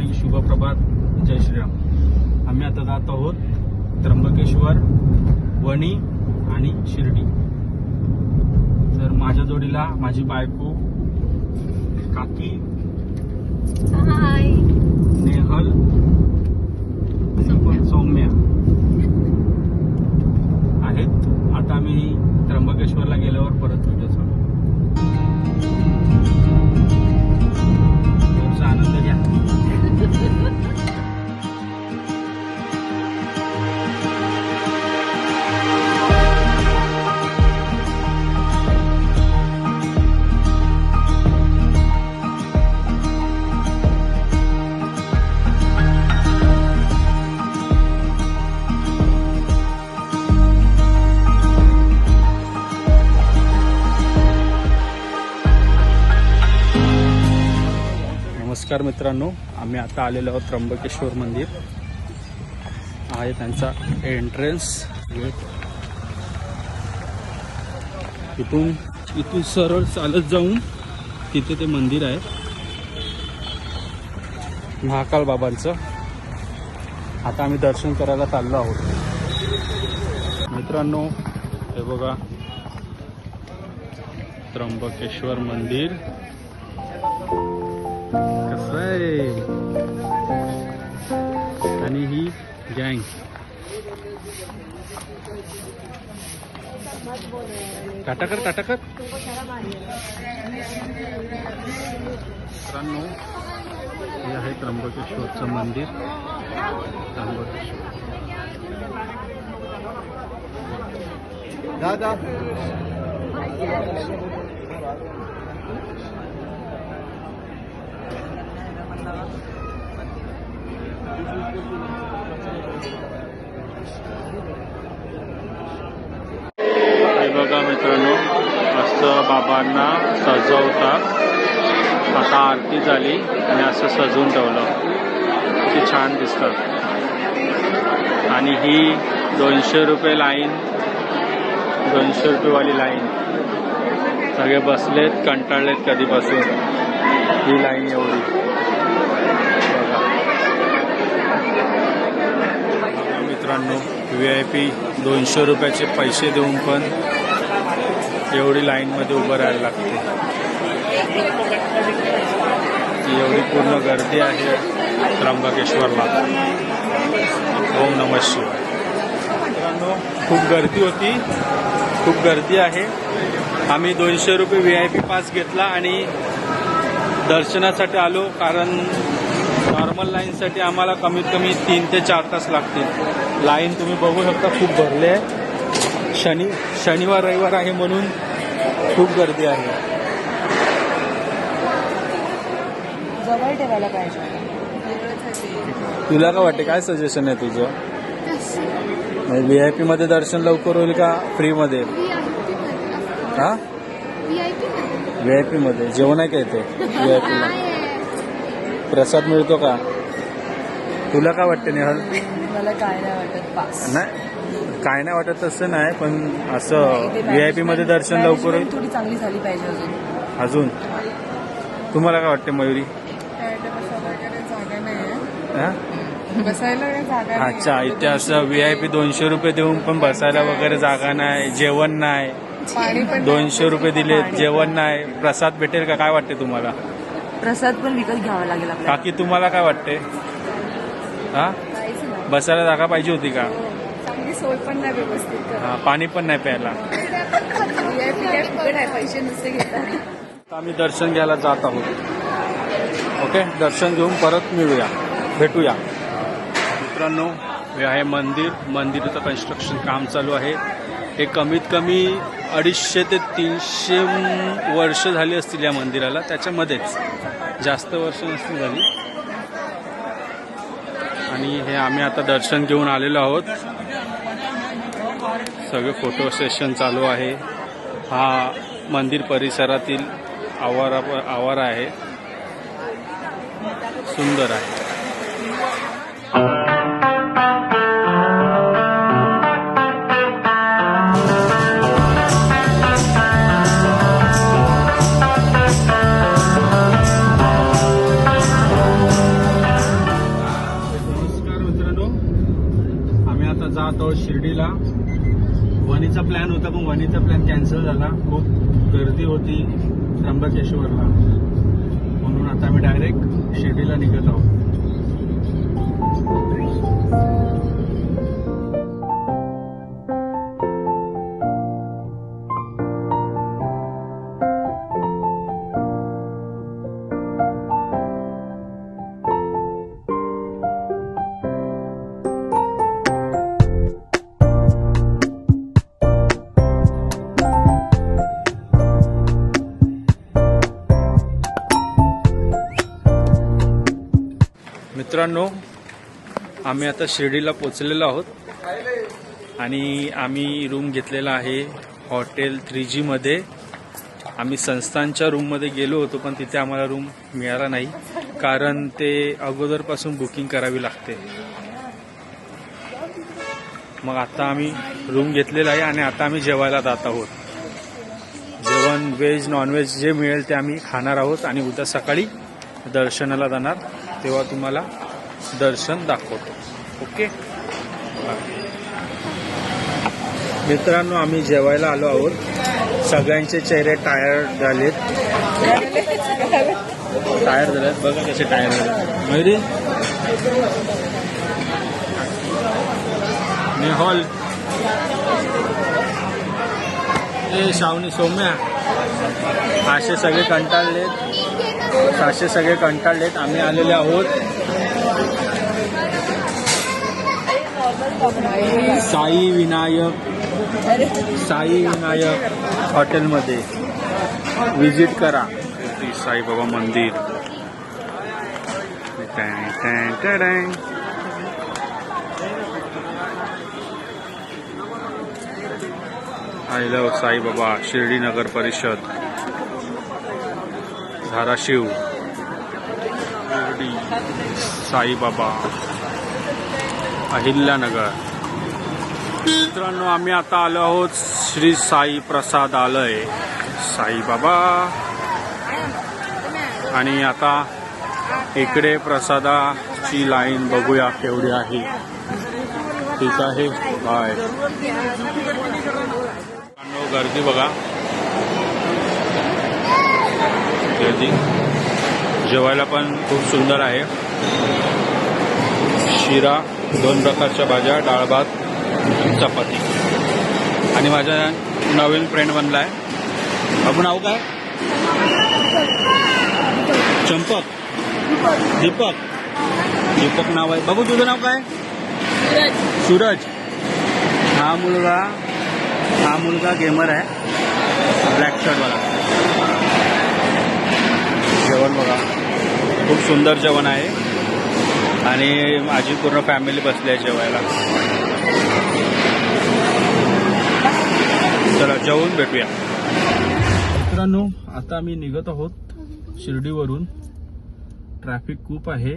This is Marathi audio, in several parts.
मॉर्निंग, शुभप्रभात, जय श्रीराम. आम्ही आता जात आहोत त्र्यंबकेश्वर, वणी आणि शिर्डी. तर माझ्या जोडीला माझी बायको, काकी, हाय, नेहल, सौम्या आहेत. आता आम्ही त्र्यंबकेश्वरला गेल्यावर परत व्हिडिओ चालू. थोडासा आनंद घ्या. नमस्कार मित्रांनो, आम्ही आता आलेलो आहोत त्र्यंबकेश्वर मंदिर. आहे त्यांचा एंट्रन्स गेट. इथून सरळ चालत जाऊन तिथे ते मंदिर आहे महाकाल बाबांचं. आता आम्ही दर्शन करायला चाललो आहोत. मित्रांनो, हे बघा त्र्यंबकेश्वर मंदिर कसं आहे. आणि ही गँग टाटाकर मित्रांनो, हे आहे त्र्यंबकेश्वरचं मंदिर. त्र्यंबकेश्वर दादा बघा मित्रांनो, असं बाबांना सजवतात. आता आरती झाली आणि असं सजवून ठेवलं. किती छान दिसतात. आणि ही 200 रुपये लाईन, 200 रुपयेवाली लाईन. सगळे बसलेत, कंटाळलेत कधीपासून. ही लाईन एवढी बघा. मित्रांनो, VIP 200 रुपयाचे पैसे देऊन पण एवढी लाईनमध्ये उभं राहायला लागते. एवढी पूर्ण गर्दी आहे त्र्यंबकेश्वरला. ओम नमः शिवाय. मित्रांनो, खूप गर्दी होती, खूप गर्दी आहे. आम्ही 200 रुपये VIP पास घेतला आणि दर्शनासाठी आलो. कारण नॉर्मल लाईनसाठी आम्हाला कमीत कमी 3 ते 4 तास लागतील. लाईन तुम्ही बघू शकता, खूप भरली आहे. शनिवार रविवार आहे म्हणून खूप गर्दी आहे. जवळ ठेवायला पाहिजे. तुला काय वाटते, काय सजेशन आहे तुझं? VIP मध्ये दर्शन लवकर होईल का फ्री मध्ये? हा, VIP मध्ये जेवण आहे का इथे? VIP ला प्रसाद मिळतो का? तुला काय वाटते नेहल? मला काय नाही वाटत पास. नाही, काय नाही वाटत तसं नाही, पण असं VIP मध्ये दर्शन लवकर होईल. थोडी चांगली झाली पाहिजे अजून. तुम्हाला काय वाटते मयुरी? जागा नाही हा? बसायला जागा. अच्छा, इथे असं VIP 200 रुपये देऊन पण बसायला वगैरे जागा नाही, जेवण नाही. 200 रुपये दिले, जेवण नाही, प्रसाद भेटेल का? काय वाटते तुम्हाला? प्रसाद पण विकत घ्यावा लागेल आपल्याला. काकी, तुम्हाला काय वाटते? हा, बसायला जागा पाहिजे होती का? चांगली सोय पण नाही व्यवस्थित. हा, पाणी पण नाही प्यायला. पैसे नुसते घेतात. आता आम्ही दर्शन घ्यायला जात आहोत. ओके, दर्शन घेऊन परत मिळूया, भेटूया. मित्रांनो, हे आहे मंदिर. मंदिराचं कन्स्ट्रक्शन काम चालू आहे. हे कमीत कमी 250 ते 300 वर्ष झाली असतील या मंदिराला. त्याच्यामध्येच जास्त वर्ष नसतील झाली. आणि हे आम्ही आता दर्शन घेऊन आलेलो आहोत. सगळे फोटो सेशन चालू आहे. हा मंदिर परिसरातील आवारा आहे. सुंदर आहे. जात आहोत शिर्डीला. वणीचा प्लॅन होता पण वणीचा प्लॅन कॅन्सल झाला. खूप गर्दी होती त्र्यंबकेश्वरला, म्हणून आता आम्ही डायरेक्ट शिर्डीला निघत आहोत. मित्रांनो, आम्ही आता शिर्डीला पोचलेलो आहोत आणि आम्ही रूम घेतलेला आहे हॉटेल 3G मध्ये. आम्ही संस्थानच्या रूममध्ये गेलो होतो पण तिथे आम्हाला रूम मिळाला नाही, कारण ते अगोदरपासून बुकिंग करावी लागते. मग आता आम्ही रूम घेतलेला आहे आणि आता आम्ही जेवायला जात आहोत. जेवण व्हेज नॉनव्हेज जे मिळेल ते आम्ही खाणार आहोत आणि उद्या सकाळी दर्शनाला जाणार, तेव्हा तुम्हाला दर्शन दाखवतो. ओके मित्रांनो, आम्ही जेवायला आलो आहोत. सगळ्यांचे चेहरे टायर्ड झालेत. बघा कसे टायर झालेत. मयुरी, नेहल, ए श्रावणी, सौम्या, असे सगळे कंटाळलेत. आम्ही आलेले आहोत साई विनायक हॉटेलमध्ये. विजिट करा साईबाबा मंदिर. I love Saibaba. शिर्डी नगर परिषद, धाराशिव. शिर्डी साईबाबा, अहिल्यानगर. मित्रांनो, आम्ही आता आलो आहोत श्री साई प्रसादालय साईबाबा. आणि आता इकडे प्रसादाची लाईन बघूया केवढी आहे. ठीक आहे, बाय. गर्दी बघा, गर्दी. जेवायला पण खूप सुंदर आहे. शिरा, 2 प्रकारच्या भाज्या, डाळ भात, चपाती. आणि माझा नवीन फ्रेंड बनलाय. आपण नाव काय? चंपक, दीपक नाव आहे. बघू तुझं नाव काय? सूरज. हा मुलगा गेमर आहे, ब्लॅक शर्ट वाला. जेवण बघा, खूप सुंदर जेवण आहे आणि माझी पूर्ण फॅमिली बसली आहे जेवायला. चला जेवून भेटूया. मित्रांनो, आता आम्ही निघत आहोत शिर्डीवरून. ट्रॅफिक खूप आहे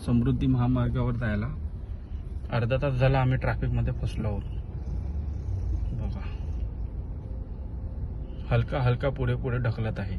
समृद्धी महामार्गावर जायला. अर्धा तास झाला आम्ही ट्रॅफिकमध्ये फसलो आहोत. बघा, हलका पुढे ढकलत आहे.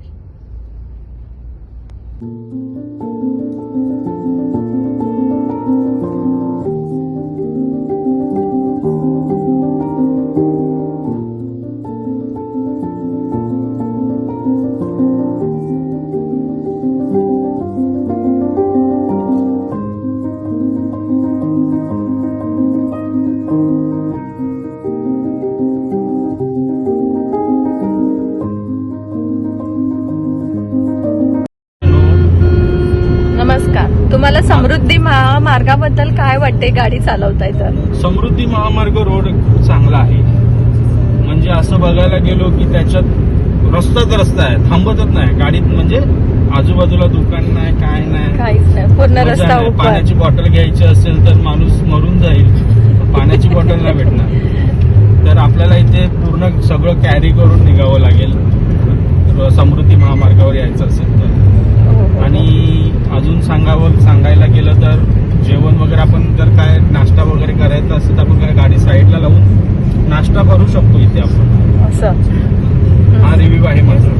तुम्हाला समृद्धी महामार्गाबद्दल काय वाटते गाडी चालवताय तर? समृद्धी महामार्ग रोड खूप चांगला आहे. म्हणजे असं बघायला गेलो की त्याच्यात रस्ता आहे, थांबतच नाही गाडीत. म्हणजे आजूबाजूला दुकान नाही, काय नाही, काहीच नाही, पूर्ण रस्ता उभा. पाण्याची बॉटल घ्यायची असेल तर माणूस मरून जाईल, पाण्याची बॉटल नाही भेटणार. तर आपल्याला इथे पूर्ण सगळं कॅरी करून निघावं लागेल समृद्धी महामार्गावर यायचं असेल तर. आणि अजून सांगायला गेलं तर जेवण वगैरे आपण जर काय नाश्ता वगैरे करायचा असेल तर आपण काय गाडी साईडला लावून नाश्ता करू शकतो इथे आपण. असं हा रिव्ह्यू आहे माझा.